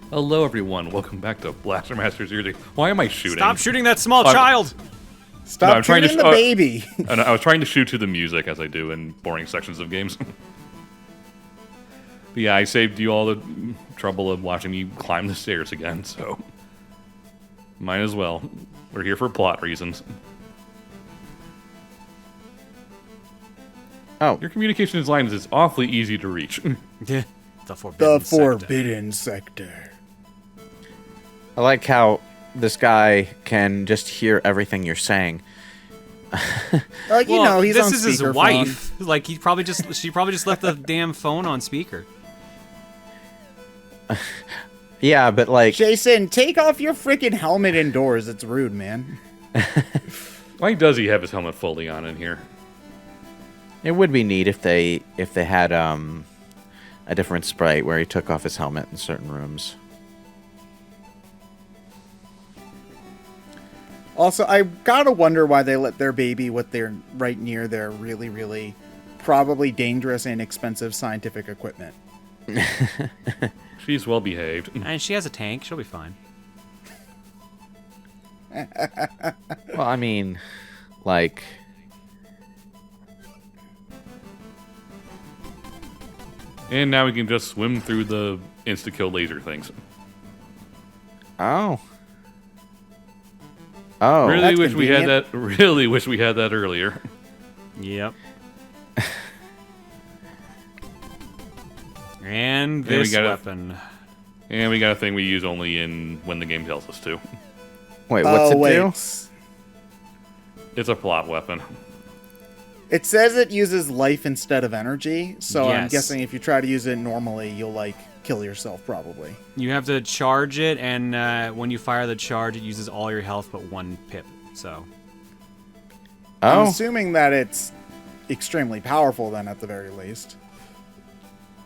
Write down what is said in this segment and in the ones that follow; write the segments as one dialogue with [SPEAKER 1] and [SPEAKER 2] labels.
[SPEAKER 1] Hello, everyone. Welcome back to Blaster Masters Zero. Why am I shooting?
[SPEAKER 2] Stop shooting that small child!
[SPEAKER 3] Stop shooting the baby.
[SPEAKER 1] And I was trying to shoot to the music, as I do in boring sections of games. But yeah, I saved you all the trouble of watching me climb the stairs again, so might as well. We're here for plot reasons.
[SPEAKER 3] Oh.
[SPEAKER 1] Your communications line is awfully easy to reach.
[SPEAKER 2] Yeah. The
[SPEAKER 3] Forbidden Sector.
[SPEAKER 4] I like how this guy can just hear everything you're saying.
[SPEAKER 3] You know, he's on
[SPEAKER 2] this is his
[SPEAKER 3] speakerphone.
[SPEAKER 2] wife. Like she probably just left the damn phone on speaker.
[SPEAKER 4] Yeah, but like...
[SPEAKER 3] Jason, take off your freaking helmet indoors. It's rude, man.
[SPEAKER 1] Why does he have his helmet fully on in here?
[SPEAKER 4] It would be neat if they had a different sprite where he took off his helmet in certain rooms.
[SPEAKER 3] Also, I gotta wonder why they let their baby with their right near their really, really probably dangerous and expensive scientific equipment.
[SPEAKER 1] She's well behaved.
[SPEAKER 2] And she has a tank. She'll be fine.
[SPEAKER 4] Well, I mean, like...
[SPEAKER 1] And now we can just swim through the insta-kill laser things.
[SPEAKER 4] Oh. Oh.
[SPEAKER 1] Really
[SPEAKER 3] That's
[SPEAKER 1] wish we had
[SPEAKER 3] convenient.
[SPEAKER 1] that. Really wish we had that earlier.
[SPEAKER 2] Yep. And this weapon.
[SPEAKER 1] And we got a thing we use only in when the game tells us to.
[SPEAKER 4] Wait, what's it do?
[SPEAKER 1] It's a plot weapon.
[SPEAKER 3] It says it uses life instead of energy, so I'm
[SPEAKER 2] Yes.
[SPEAKER 3] guessing if you try to use it normally, you'll, like, kill yourself, probably.
[SPEAKER 2] You have to charge it, and when you fire the charge, it uses all your health but 1 pip. So.
[SPEAKER 3] I'm
[SPEAKER 4] Oh.
[SPEAKER 3] assuming that it's extremely powerful, then, at the very least.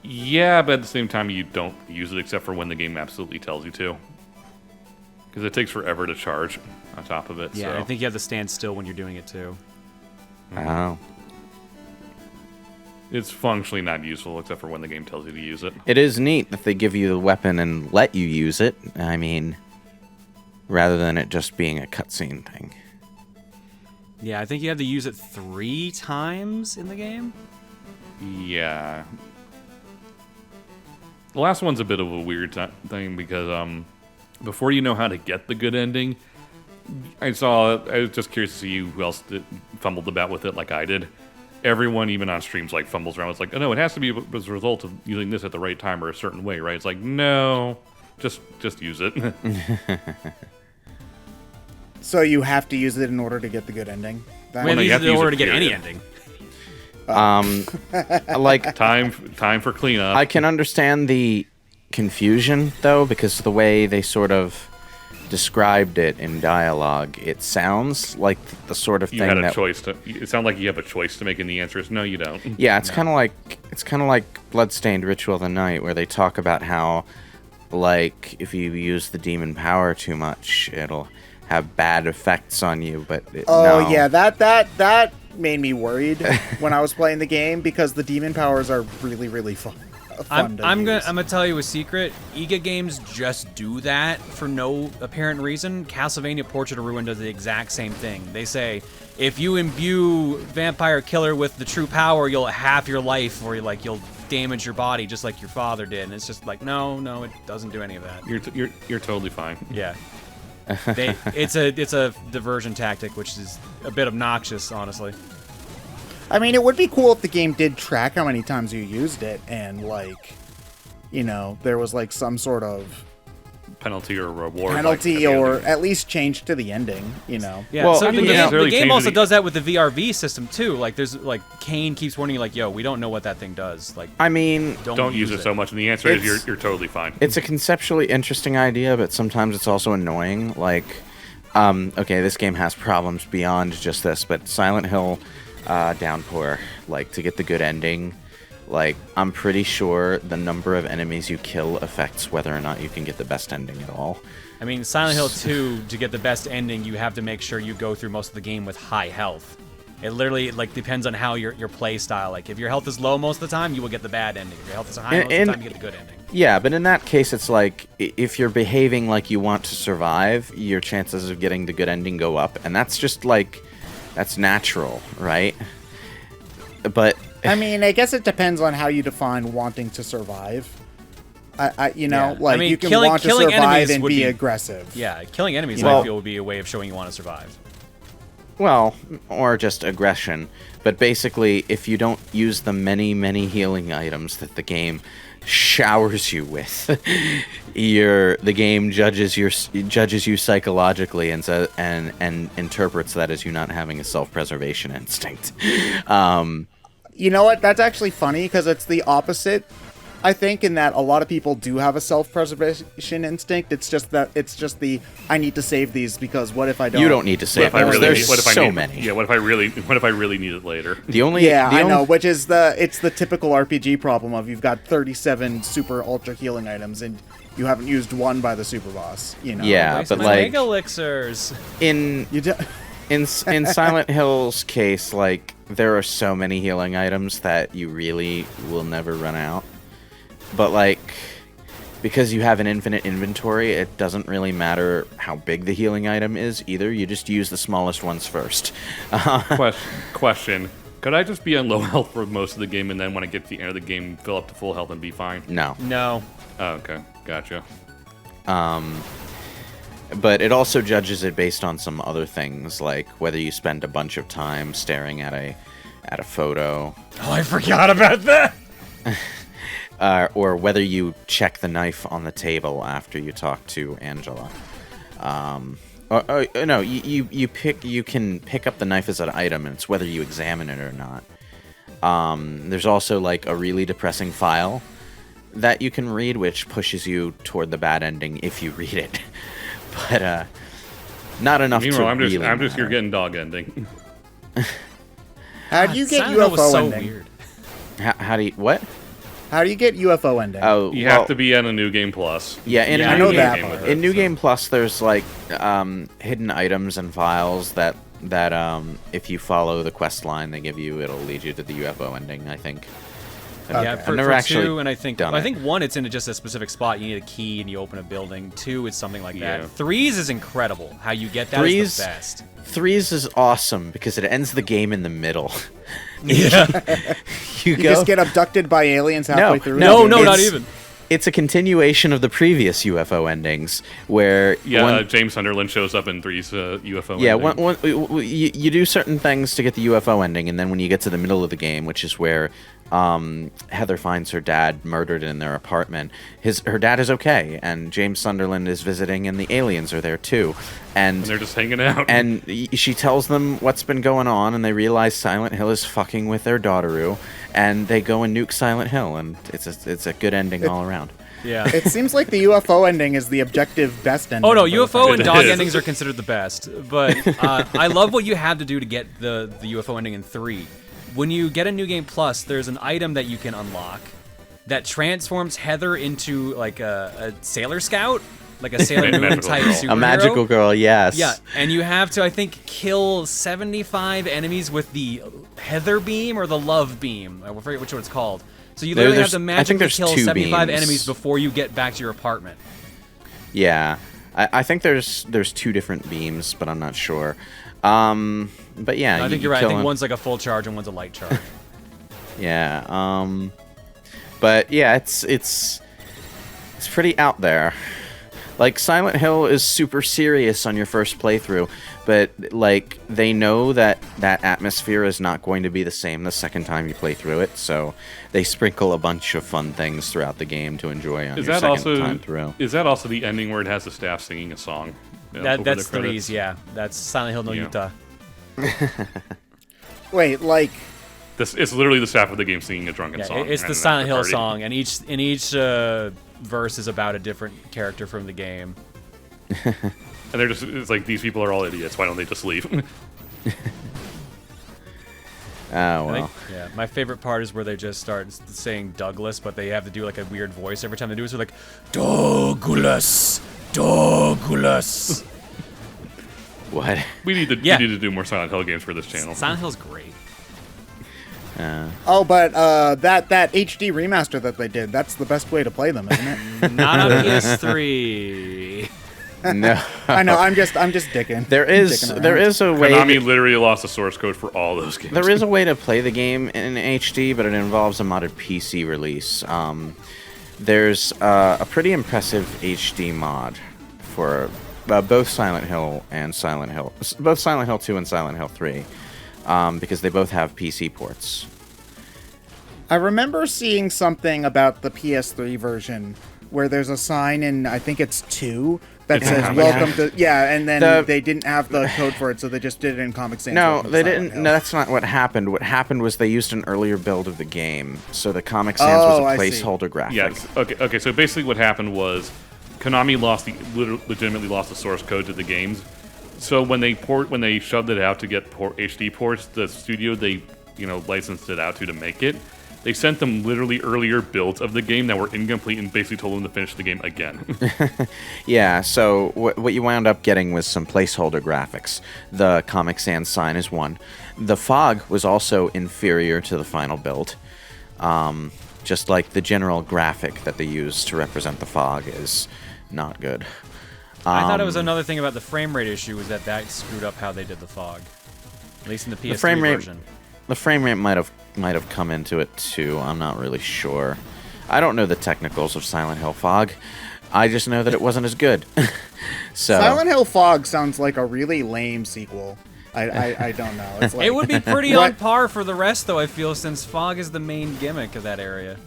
[SPEAKER 1] Yeah, but at the same time, you don't use it except for when the game absolutely tells you to. Because it takes forever to charge on top of it.
[SPEAKER 2] Yeah,
[SPEAKER 1] so.
[SPEAKER 2] I think you have to stand still when you're doing it too.
[SPEAKER 4] Oh.
[SPEAKER 1] It's functionally not useful except for when the game tells you to use it.
[SPEAKER 4] It is neat that they give you the weapon and let you use it. I mean, rather than it just being a cutscene thing.
[SPEAKER 2] Yeah, I think you have to use it 3 times in the game.
[SPEAKER 1] Yeah. The last one's a bit of a weird thing because before you know how to get the good ending, I was just curious to see who else fumbled about with it like I did. Everyone, even on streams, like fumbles around. It's like, oh no, it has to be as a result of using this at the right time or a certain way, right? It's like, no, just use it.
[SPEAKER 3] So you have to use it in order to get the good ending?
[SPEAKER 2] We have to
[SPEAKER 1] you
[SPEAKER 2] use
[SPEAKER 1] have
[SPEAKER 2] it
[SPEAKER 1] to
[SPEAKER 2] in
[SPEAKER 1] use
[SPEAKER 2] order
[SPEAKER 1] it,
[SPEAKER 2] to get any
[SPEAKER 1] period.
[SPEAKER 2] ending.
[SPEAKER 4] Like,
[SPEAKER 1] Time for cleanup.
[SPEAKER 4] I can understand the confusion, though, because the way they sort of described it in dialogue, it sounds like the sort of
[SPEAKER 1] you
[SPEAKER 4] thing
[SPEAKER 1] had a
[SPEAKER 4] that...
[SPEAKER 1] choice to. It sounds like you have a choice to make, and the answer is no, you don't.
[SPEAKER 4] Yeah, it's kind of like Bloodstained Ritual of the Night, where they talk about how, like, if you use the demon power too much, it'll have bad effects on you. But no.
[SPEAKER 3] Yeah, that made me worried when I was playing the game because the demon powers are really, really fun.
[SPEAKER 2] I'm
[SPEAKER 3] use.
[SPEAKER 2] gonna tell you a secret. EGA games just do that for no apparent reason. Castlevania Portrait of Ruin does the exact same thing. They say if you imbue Vampire Killer with the true power, you'll half your life, or you'll damage your body just like your father did. And it's just like no, it doesn't do any of that.
[SPEAKER 1] You're totally fine.
[SPEAKER 2] Yeah, it's a diversion tactic, which is a bit obnoxious, honestly.
[SPEAKER 3] I mean, it would be cool if the game did track how many times you used it and, like, you know, there was, like, some sort of
[SPEAKER 1] Penalty or reward.
[SPEAKER 3] penalty or at least change to the ending, you know.
[SPEAKER 2] Yeah,
[SPEAKER 4] Well,
[SPEAKER 2] so
[SPEAKER 4] I mean,
[SPEAKER 2] the
[SPEAKER 1] necessarily
[SPEAKER 2] game
[SPEAKER 1] change
[SPEAKER 2] also
[SPEAKER 1] the-
[SPEAKER 2] does that with the VRV system too. Like, there's Kane keeps warning you, like, yo, we don't know what that thing does. Like,
[SPEAKER 4] I mean,
[SPEAKER 1] Don't use it so much, and the answer is you're totally fine.
[SPEAKER 4] it's a conceptually interesting idea, but sometimes it's also annoying. Like, okay, this game has problems beyond just this, but Silent Hill Downpour, like, to get the good ending, like, I'm pretty sure the number of enemies you kill affects whether or not you can get the best ending at all.
[SPEAKER 2] I mean, Silent Hill 2, to get the best ending, you have to make sure you go through most of the game with high health. It literally like depends on how your play style. Like if your health is low most of the time, you will get the bad ending. If your health is high most of the time, you get the good ending.
[SPEAKER 4] Yeah, but in that case, it's like if you're behaving like you want to survive, your chances of getting the good ending go up, and that's just like that's natural, right? But
[SPEAKER 3] I mean, I guess it depends on how you define wanting to survive. You know, like you can want to survive and be aggressive.
[SPEAKER 2] Yeah, killing enemies I feel would be a way of showing you want to survive.
[SPEAKER 4] Well, or just aggression. But basically, if you don't use the many healing items that the game showers you with, the game judges you psychologically and interprets that as you not having a self-preservation instinct.
[SPEAKER 3] You know what? That's actually funny because it's the opposite. I think in that a lot of people do have a self-preservation instinct. It's just the I need to save these because what if I don't?
[SPEAKER 4] You don't need to save them. There's so many.
[SPEAKER 1] Yeah, what if I really need it later?
[SPEAKER 3] I know, which is it's the typical RPG problem of you've got 37 super ultra healing items and you haven't used one by the super boss. You know.
[SPEAKER 4] Yeah, but like
[SPEAKER 2] mega elixirs.
[SPEAKER 4] In Silent Hill's case, like there are so many healing items that you really will never run out. But like, because you have an infinite inventory, it doesn't really matter how big the healing item is either. You just use the smallest ones first.
[SPEAKER 1] Question. Could I just be on low health for most of the game and then when I get to the end of the game, fill up to full health and be fine?
[SPEAKER 4] No.
[SPEAKER 1] Oh, okay. Gotcha.
[SPEAKER 4] But it also judges it based on some other things, like whether you spend a bunch of time staring at a photo.
[SPEAKER 2] Oh, I forgot about that!
[SPEAKER 4] Or whether you check the knife on the table after you talk to Angela. No, you can pick up the knife as an item, and it's whether you examine it or not. There's also like a really depressing file that you can read, which pushes you toward the bad ending if you read it. But not enough to really
[SPEAKER 1] I'm just here getting dog ending.
[SPEAKER 3] How do you get
[SPEAKER 2] Silent Hill was
[SPEAKER 3] UFO
[SPEAKER 2] so
[SPEAKER 3] ending?
[SPEAKER 2] weird.
[SPEAKER 4] How do you what?
[SPEAKER 3] How do you get UFO ending?
[SPEAKER 4] Oh,
[SPEAKER 1] You have to be in a New Game Plus.
[SPEAKER 4] Yeah,
[SPEAKER 3] I know that part.
[SPEAKER 4] In New Game Plus, there's like hidden items and files that if you follow the quest line they give you, it'll lead you to the UFO ending. I think.
[SPEAKER 2] Yeah, for
[SPEAKER 4] actually
[SPEAKER 2] two, and I think
[SPEAKER 4] done
[SPEAKER 2] I
[SPEAKER 4] it.
[SPEAKER 2] think one, it's in just a specific spot. You need a key, and you open a building. Two, it's something like
[SPEAKER 1] Yeah.
[SPEAKER 2] that. Threes is incredible. How you get that is the best.
[SPEAKER 4] Threes is awesome because it ends the game in the middle.
[SPEAKER 2] Yeah.
[SPEAKER 3] You just get abducted by aliens halfway through.
[SPEAKER 2] No, not even.
[SPEAKER 4] It's a continuation of the previous UFO endings, where
[SPEAKER 1] James Sunderland shows up in Three's UFO.
[SPEAKER 4] Yeah,
[SPEAKER 1] ending.
[SPEAKER 4] you do certain things to get the UFO ending, and then when you get to the middle of the game, which is where Heather finds her dad murdered in their apartment, her dad is okay, and James Sunderland is visiting, and the aliens are there too, and
[SPEAKER 1] they're just hanging out.
[SPEAKER 4] And she tells them what's been going on, and they realize Silent Hill is fucking with their daughteru, and they go and nuke Silent Hill, and it's a good ending all around.
[SPEAKER 2] Yeah.
[SPEAKER 3] It seems like the UFO ending is the objective best ending.
[SPEAKER 2] Oh no, UFO and dog
[SPEAKER 1] is.
[SPEAKER 2] endings are considered the best. But I love what you have to do to get the UFO ending in 3. When you get a New Game Plus, there's an item that you can unlock that transforms Heather into like a Sailor Scout, like a Sailor Moon type superhero.
[SPEAKER 4] A magical girl, yes.
[SPEAKER 2] Yeah, and you have to, I think, kill 75 enemies with the Heather beam or the Love beam. I forget which one it's called. So you literally have to magically kill 75 enemies before you get back to your apartment.
[SPEAKER 4] Yeah, I think there's 2 different beams, but I'm not sure. But yeah,
[SPEAKER 2] I think you're right. I think one's like a full charge and one's a light charge.
[SPEAKER 4] Yeah. But yeah, it's pretty out there. Like Silent Hill is super serious on your first playthrough, but like they know that atmosphere is not going to be the same the second time you play through it, so they sprinkle a bunch of fun things throughout the game to enjoy on your second time through.
[SPEAKER 1] Is that also the ending where it has the staff singing a song?
[SPEAKER 2] That's Threes, yeah. That's Silent Hill no Yuta.
[SPEAKER 3] Wait, like
[SPEAKER 1] it's literally the staff of the game singing a drunken song.
[SPEAKER 2] It's the Silent Hill song, and each verse is about a different character from the game.
[SPEAKER 1] And it's like, these people are all idiots. Why don't they just leave?
[SPEAKER 4] Oh, well.
[SPEAKER 2] My favorite part is where they just start saying Douglas, but they have to do like a weird voice every time they do it. So like, Douglas.
[SPEAKER 4] What?
[SPEAKER 1] We need to
[SPEAKER 2] Yeah.
[SPEAKER 1] we need to do more Silent Hill games for this channel.
[SPEAKER 2] Silent Hill's great.
[SPEAKER 3] Oh, but that HD remaster that they did, that's the best way to play them, isn't it?
[SPEAKER 2] Not on PS3.
[SPEAKER 4] No.
[SPEAKER 3] I know, I'm just dicking.
[SPEAKER 4] There is a way.
[SPEAKER 1] Konami literally lost the source code for all those games.
[SPEAKER 4] There is a way to play the game in HD, but it involves a modded PC release. There's a pretty impressive HD mod for both Silent Hill and both Silent Hill 2 and Silent Hill 3, because they both have PC ports.
[SPEAKER 3] I remember seeing something about the PS3 version where there's a sign in, I think it's 2, that
[SPEAKER 1] It's in
[SPEAKER 3] says
[SPEAKER 1] Comic
[SPEAKER 3] "Welcome
[SPEAKER 1] Sans.
[SPEAKER 3] to." Yeah, and then
[SPEAKER 4] The-
[SPEAKER 3] they didn't have the code for it, so they just did it in Comic Sans.
[SPEAKER 4] No,
[SPEAKER 3] Welcome to
[SPEAKER 4] they
[SPEAKER 3] Silent
[SPEAKER 4] didn't.
[SPEAKER 3] Hill.
[SPEAKER 4] No, that's not what happened. What happened was they used an earlier build of the game, so the Comic Sans
[SPEAKER 3] Oh,
[SPEAKER 4] was
[SPEAKER 3] I
[SPEAKER 4] a
[SPEAKER 3] see.
[SPEAKER 4] placeholder graphic.
[SPEAKER 1] Yeah. Okay. So basically, what happened was Konami legitimately lost the source code to the games. So when they shoved it out to get HD ports, the studio they licensed it out to make it, they sent them literally earlier builds of the game that were incomplete and basically told them to finish the game again.
[SPEAKER 4] Yeah, so what you wound up getting was some placeholder graphics. The Comic Sans sign is one. The fog was also inferior to the final build. Just like the general graphic that they used to represent the fog is not good.
[SPEAKER 2] I thought it was another thing about the frame rate issue was that screwed up how they did the fog. At least in the PS3
[SPEAKER 4] frame rate-
[SPEAKER 2] version.
[SPEAKER 4] The frame rate might have come into it too. I'm not really sure. I don't know the technicals of Silent Hill Fog. I just know that it wasn't as good. So
[SPEAKER 3] Silent Hill Fog sounds like a really lame sequel. I don't know. It's like,
[SPEAKER 2] It would be pretty on par for the rest, though, I feel, since fog is the main gimmick of that area.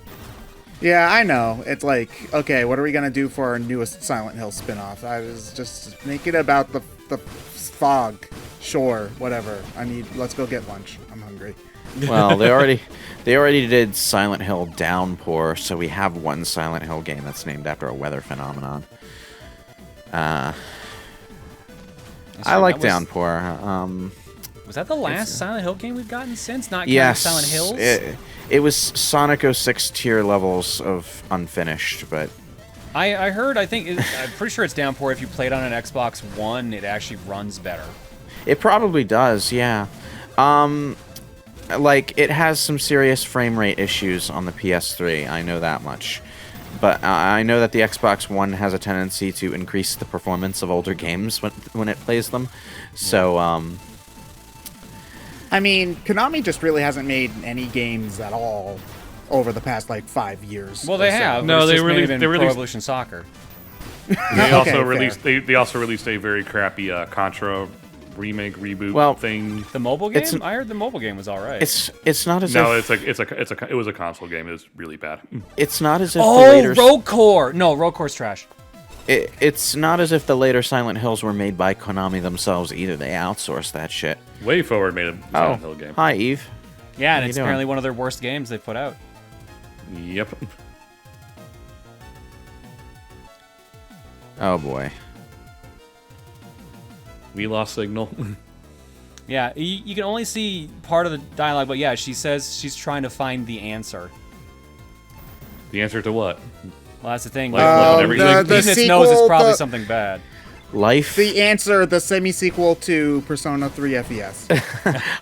[SPEAKER 3] Yeah, I know. It's like, okay, what are we gonna do for our newest Silent Hill spin-off? I was just make it about the fog. Sure, whatever. Let's go get lunch. I'm hungry.
[SPEAKER 4] well, they already did Silent Hill Downpour, so we have one Silent Hill game that's named after a weather phenomenon. I like Downpour.
[SPEAKER 2] Was that the last Silent Hill game we've gotten since? Not counting
[SPEAKER 4] Yes,
[SPEAKER 2] Silent Hills?
[SPEAKER 4] it was Sonic 06 tier levels of unfinished, but
[SPEAKER 2] I heard, I'm pretty sure it's Downpour. If you play it on an Xbox One, it actually runs better.
[SPEAKER 4] it probably does, yeah. Like, it has some serious frame rate issues on the PS3, I know that much. But I know that the Xbox One has a tendency to increase the performance of older games when it plays them. So,
[SPEAKER 3] I mean, Konami just really hasn't made any games at all over the past, 5 years.
[SPEAKER 2] Well, they
[SPEAKER 3] or so.
[SPEAKER 2] have.
[SPEAKER 1] No,
[SPEAKER 2] but it's
[SPEAKER 1] they
[SPEAKER 2] just mainly
[SPEAKER 1] released-
[SPEAKER 2] been
[SPEAKER 1] they
[SPEAKER 2] Pro
[SPEAKER 1] released-
[SPEAKER 2] Evolution Soccer.
[SPEAKER 1] They also
[SPEAKER 3] Okay,
[SPEAKER 1] released they also released a very crappy Contra remake reboot thing.
[SPEAKER 2] The mobile game?
[SPEAKER 4] It's-
[SPEAKER 2] I heard the mobile game was all right.
[SPEAKER 4] it's not as
[SPEAKER 1] No,
[SPEAKER 4] if
[SPEAKER 1] it was a console game. It was really bad.
[SPEAKER 4] it's not as if the
[SPEAKER 2] Oh,
[SPEAKER 4] later
[SPEAKER 2] Rogue Core! No, Rogue Core's trash.
[SPEAKER 4] it's not as if the later Silent Hills were made by Konami themselves either. They outsourced that shit.
[SPEAKER 1] Way Forward made a Silent Hill game.
[SPEAKER 4] Hi Eve.
[SPEAKER 2] Yeah, and
[SPEAKER 4] you
[SPEAKER 2] it's
[SPEAKER 4] doing?
[SPEAKER 2] apparently one of their worst games they've put out.
[SPEAKER 1] Yep.
[SPEAKER 4] Oh boy.
[SPEAKER 1] We lost signal.
[SPEAKER 2] Yeah, you can only see part of the dialogue, but yeah, she says she's trying to find the answer.
[SPEAKER 1] The answer to what?
[SPEAKER 2] Well, that's the thing.
[SPEAKER 1] Like, love and everything.
[SPEAKER 3] the
[SPEAKER 2] Leaving its nose is
[SPEAKER 3] sequel,
[SPEAKER 2] probably
[SPEAKER 3] the-
[SPEAKER 2] something bad.
[SPEAKER 4] Life.
[SPEAKER 3] The answer, the semi-sequel to Persona 3 FES.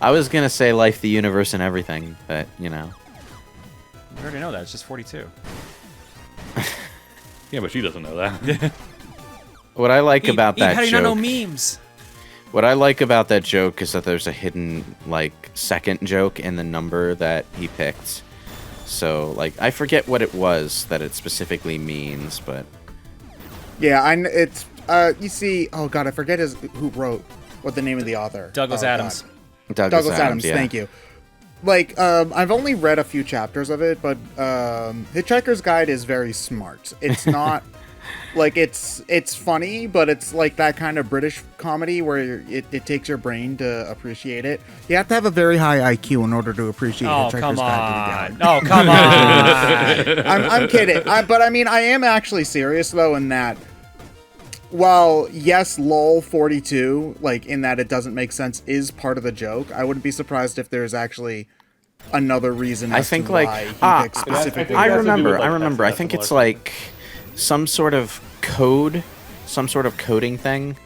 [SPEAKER 4] I was gonna say Life, the Universe, and Everything, but you know.
[SPEAKER 2] You already know that. It's just 42.
[SPEAKER 1] Yeah, but she doesn't know that.
[SPEAKER 4] What I like about that
[SPEAKER 2] how do you not know
[SPEAKER 4] joke.
[SPEAKER 2] memes?
[SPEAKER 4] What I like about that joke is that there's a hidden second joke in the number that he picked. So I forget what it was that it specifically means, but
[SPEAKER 3] Yeah, it's you see. Oh God, I forget who wrote what the name of the author.
[SPEAKER 2] Douglas
[SPEAKER 3] Oh,
[SPEAKER 2] Adams.
[SPEAKER 3] God. Douglas Adams.
[SPEAKER 4] yeah.
[SPEAKER 3] Thank you. I've only read a few chapters of it, but Hitchhiker's Guide is very smart. It's not it's funny, but it's like that kind of British comedy where it takes your brain to appreciate it. You have to have a very high IQ in order to appreciate
[SPEAKER 2] Oh,
[SPEAKER 3] Hitchhiker's
[SPEAKER 2] come
[SPEAKER 3] Guide to the Galaxy.
[SPEAKER 2] on. Oh, come on.
[SPEAKER 3] I'm kidding. But I mean, I am actually serious though in that. While yes, lol 42, in that it doesn't make sense, is part of the joke. I wouldn't be surprised if there's actually another reason.
[SPEAKER 4] I
[SPEAKER 3] As
[SPEAKER 4] think
[SPEAKER 3] to why he picked specifically.
[SPEAKER 4] I
[SPEAKER 1] has to do with,
[SPEAKER 4] remember. I think it's
[SPEAKER 1] hexadecimal or
[SPEAKER 4] some sort of code, some sort of coding thing.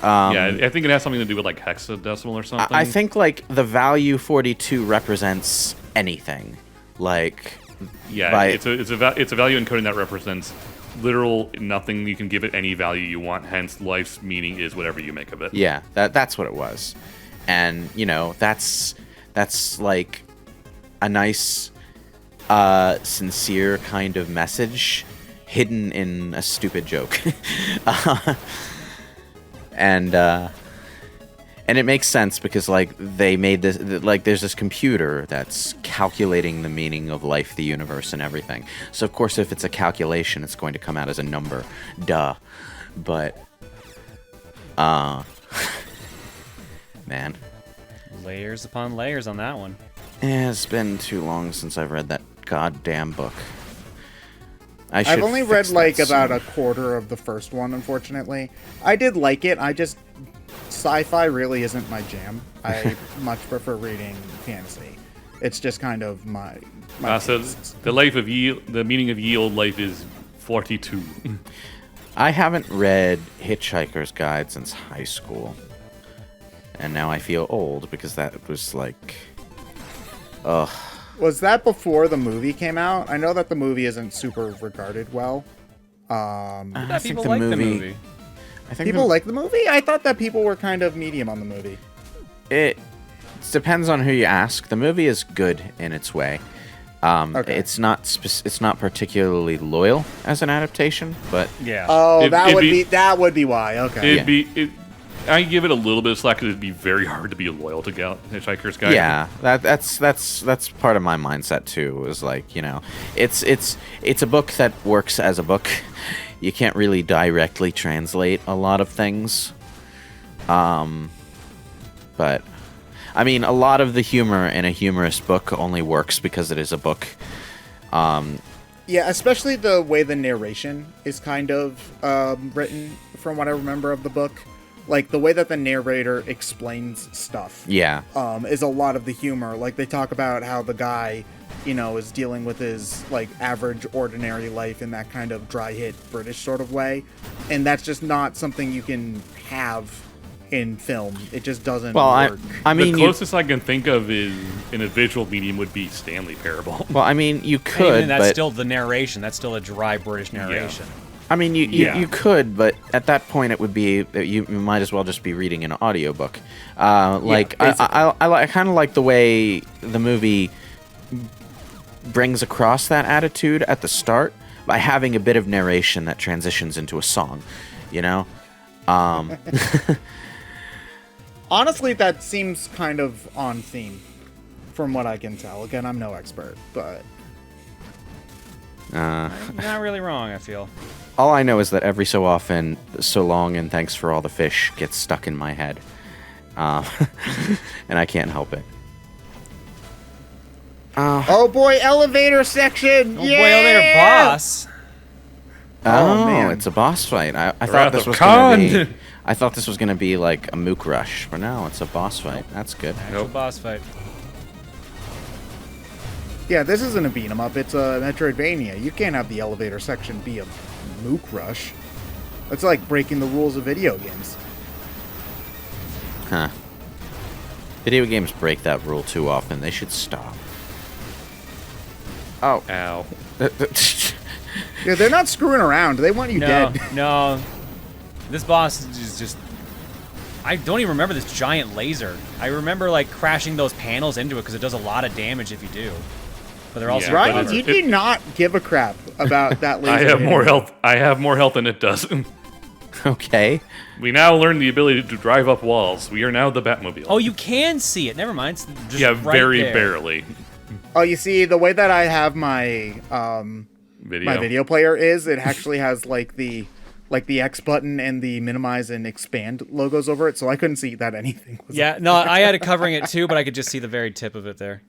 [SPEAKER 1] Yeah, I think it has something to do with like hexadecimal or something.
[SPEAKER 4] I think like the value 42 represents anything. Like,
[SPEAKER 1] yeah, it's a value encoding that represents literal nothing. You can give it any value you want. Hence, life's meaning is whatever you make of it.
[SPEAKER 4] Yeah, that's what it was, and that's like a nice, sincere kind of message hidden in a stupid joke. And it makes sense because like they made this, like there's this computer that's calculating the meaning of life, the universe, and everything. So of course, if it's a calculation, it's going to come out as a number. Duh. But man,
[SPEAKER 2] Layers upon layers on that one.
[SPEAKER 4] it's been too long since I've read that goddamn book.
[SPEAKER 3] I've only read
[SPEAKER 4] fix
[SPEAKER 3] like
[SPEAKER 4] that
[SPEAKER 3] about
[SPEAKER 4] soon.
[SPEAKER 3] a quarter of the first one, unfortunately. I did like it. Sci-fi really isn't my jam. I much prefer reading fantasy. It's just kind of my
[SPEAKER 1] So
[SPEAKER 3] tastes.
[SPEAKER 1] the meaning of ye old life is 42.
[SPEAKER 4] I haven't read Hitchhiker's Guide since high school. And now I feel old because that was like... Ugh.
[SPEAKER 3] Was that before the movie came out? I know that the movie isn't super regarded well.
[SPEAKER 2] I
[SPEAKER 4] I
[SPEAKER 2] thought
[SPEAKER 4] think
[SPEAKER 2] people
[SPEAKER 4] the
[SPEAKER 2] like the
[SPEAKER 4] movie-
[SPEAKER 2] movie.
[SPEAKER 4] I think
[SPEAKER 3] People like the movie? I thought that people were kind of medium on the movie.
[SPEAKER 4] it depends on who you ask. The movie is good in its way.
[SPEAKER 3] Okay.
[SPEAKER 4] It's not particularly loyal as an adaptation, but
[SPEAKER 2] Yeah.
[SPEAKER 3] Oh,
[SPEAKER 1] It'd
[SPEAKER 3] that would be why. Okay.
[SPEAKER 1] I give it a little bit of slack because it'd be very hard to be loyal to Hitchhiker's Guide.
[SPEAKER 4] yeah, that's part of my mindset too. Is like, it's a book that works as a book. You can't really directly translate a lot of things. But I mean, a lot of the humor in a humorous book only works because it is a book.
[SPEAKER 3] Yeah, especially the way the narration is kind of written, from what I remember of the book. Like, the way that the narrator explains stuff
[SPEAKER 4] Yeah.
[SPEAKER 3] is a lot of the humor. Like, they talk about how the guy, is dealing with his, like, average, ordinary life in that kind of dry-hit British sort of way. And that's just not something you can have in film. It just doesn't work.
[SPEAKER 4] I mean,
[SPEAKER 1] the closest I can think of is in a visual medium would be Stanley Parable.
[SPEAKER 4] well, I mean, you
[SPEAKER 2] And
[SPEAKER 4] could,
[SPEAKER 2] even that's
[SPEAKER 4] but
[SPEAKER 2] still the narration. That's still a dry British narration.
[SPEAKER 4] I mean,
[SPEAKER 1] Yeah.
[SPEAKER 4] you could, but at that point, it would be you might as well just be reading an audiobook. Like
[SPEAKER 3] basically.
[SPEAKER 4] I kind of like the way the movie brings across that attitude at the start by having a bit of narration that transitions into a song.
[SPEAKER 3] Honestly, that seems kind of on theme, from what I can tell. Again, I'm no expert, but...
[SPEAKER 2] You're not really wrong, I feel.
[SPEAKER 4] All I know is that every so often, "So long and thanks for all the fish" gets stuck in my head, and I can't help it.
[SPEAKER 3] Oh boy, elevator section!
[SPEAKER 2] Oh boy, elevator boss.
[SPEAKER 4] Oh,
[SPEAKER 3] man.
[SPEAKER 4] it's a boss fight. I thought
[SPEAKER 1] Wrath
[SPEAKER 4] this
[SPEAKER 1] of
[SPEAKER 4] was gonna
[SPEAKER 1] Khan.
[SPEAKER 4] be. I thought this was gonna be like a mook rush, but no, it's a boss fight. That's good.
[SPEAKER 2] Actual boss fight.
[SPEAKER 3] Yeah, this isn't a beat 'em up, it's a Metroidvania. You can't have the elevator section be a mook rush. That's like breaking the rules of video games.
[SPEAKER 4] Huh. Video games break that rule too often. They should stop. Oh.
[SPEAKER 1] Ow.
[SPEAKER 3] Yeah, they're not screwing around. They want you dead.
[SPEAKER 2] No. This boss is just... I don't even remember this giant laser. I remember, like, crashing those panels into it because it does a lot of damage if you do. But they're also...
[SPEAKER 1] Yeah,
[SPEAKER 3] Ryan,
[SPEAKER 1] but
[SPEAKER 3] you do not give a crap about that laser.
[SPEAKER 1] I have
[SPEAKER 3] hitting
[SPEAKER 1] more
[SPEAKER 3] you.
[SPEAKER 1] health. I have more health than it does.
[SPEAKER 4] Okay.
[SPEAKER 1] We now learn the ability to drive up walls. We are now the Batmobile.
[SPEAKER 2] Oh, you can see it. Never mind. It's just
[SPEAKER 1] yeah,
[SPEAKER 2] right
[SPEAKER 1] very
[SPEAKER 2] there.
[SPEAKER 1] barely.
[SPEAKER 3] Oh, you see, the way that I have my my video player is, it actually has like the X button and the minimize and expand logos over it, so I couldn't see that anything was
[SPEAKER 2] Yeah, no, I had it covering it too, but I could just see the very tip of it there.